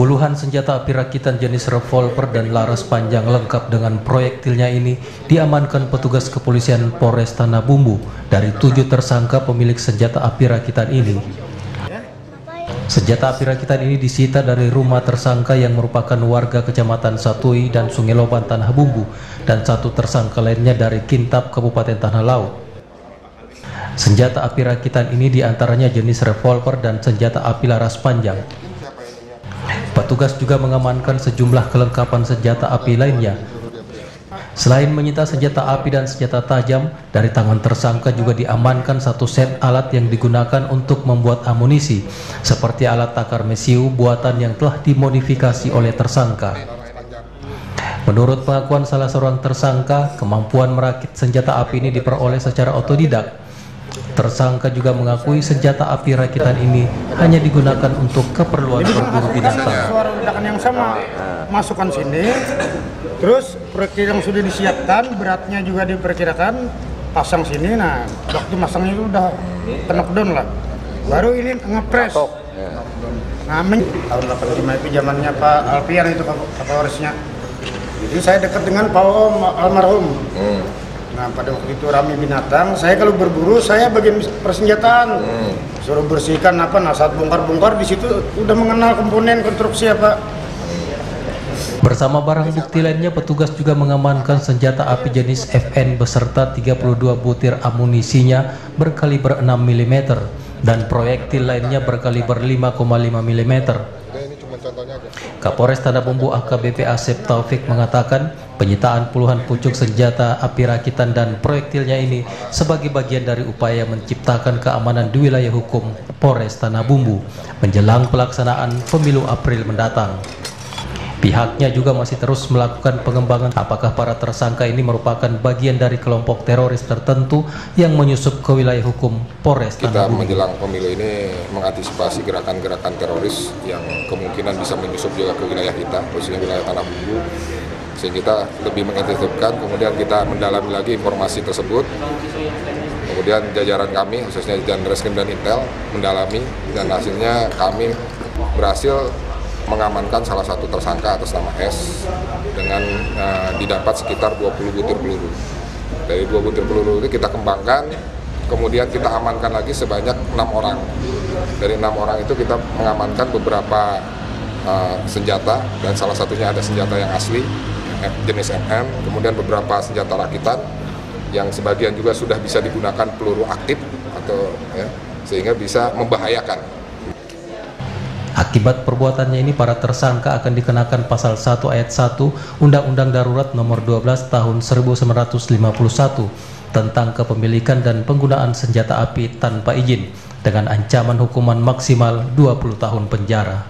Puluhan senjata api rakitan jenis revolver dan laras panjang lengkap dengan proyektilnya ini diamankan petugas kepolisian Polres Tanah Bumbu dari 7 tersangka pemilik senjata api rakitan ini. Senjata api rakitan ini disita dari rumah tersangka yang merupakan warga Kecamatan Satui dan Sungai Loban Tanah Bumbu dan satu tersangka lainnya dari Kintab Kabupaten Tanah Laut. Senjata api rakitan ini diantaranya jenis revolver dan senjata api laras panjang. Petugas juga mengamankan sejumlah kelengkapan senjata api lainnya. Selain menyita senjata api dan senjata tajam, dari tangan tersangka juga diamankan satu set alat yang digunakan untuk membuat amunisi, seperti alat takar mesiu buatan yang telah dimodifikasi oleh tersangka. Menurut pengakuan salah seorang tersangka, kemampuan merakit senjata api ini diperoleh secara otodidak. Tersangka juga mengakui senjata api rakitan ini hanya digunakan untuk keperluan berburu binatang. Suara ledakan yang sama masukkan sini, terus proyektil yang sudah disiapkan, beratnya juga diperkirakan, pasang sini. Nah, waktu masangnya itu udah knockdown lah. Baru ini ngepres. Nah, tahun 85 itu zamannya Pak Alfian itu Kapolresnya. Jadi saya dekat dengan Pak Om almarhum. Nah, pada waktu itu rame binatang, saya kalau berburu saya bagian persenjataan, suruh bersihkan apa, nah saat bongkar-bongkar di situ udah mengenal komponen konstruksi apa. Bersama barang bukti lainnya, petugas juga mengamankan senjata api jenis FN beserta 32 butir amunisinya berkaliber 6 mm dan proyektil lainnya berkaliber 5,5 mm. Kapolres Tanah Bumbu AKBP Asep Taufik mengatakan penyitaan puluhan pucuk senjata api rakitan dan proyektilnya ini sebagai bagian dari upaya menciptakan keamanan di wilayah hukum Polres Tanah Bumbu menjelang pelaksanaan pemilu April mendatang. Pihaknya juga masih terus melakukan pengembangan apakah para tersangka ini merupakan bagian dari kelompok teroris tertentu yang menyusup ke wilayah hukum Polres Tanah Bumbu. Kita menjelang pemilu ini mengantisipasi gerakan-gerakan teroris yang kemungkinan bisa menyusup juga ke wilayah kita, khususnya wilayah Tanah Bumbu. Sehingga kita lebih mengintensifkan, kemudian kita mendalami lagi informasi tersebut. Kemudian jajaran kami, khususnya jajaran Reskrim dan Intel, mendalami dan hasilnya kami berhasil mengamankan salah satu tersangka atas nama S dengan didapat sekitar 20 butir peluru. Dari 2 butir peluru itu kita kembangkan, kemudian kita amankan lagi sebanyak 6 orang. Dari 6 orang itu kita mengamankan beberapa senjata dan salah satunya ada senjata yang asli jenis MM, kemudian beberapa senjata rakitan yang sebagian juga sudah bisa digunakan peluru aktif atau sehingga bisa membahayakan. Akibat perbuatannya ini, para tersangka akan dikenakan pasal 1 ayat 1 Undang-Undang Darurat Nomor 12 Tahun 1951 tentang kepemilikan dan penggunaan senjata api tanpa izin dengan ancaman hukuman maksimal 20 tahun penjara.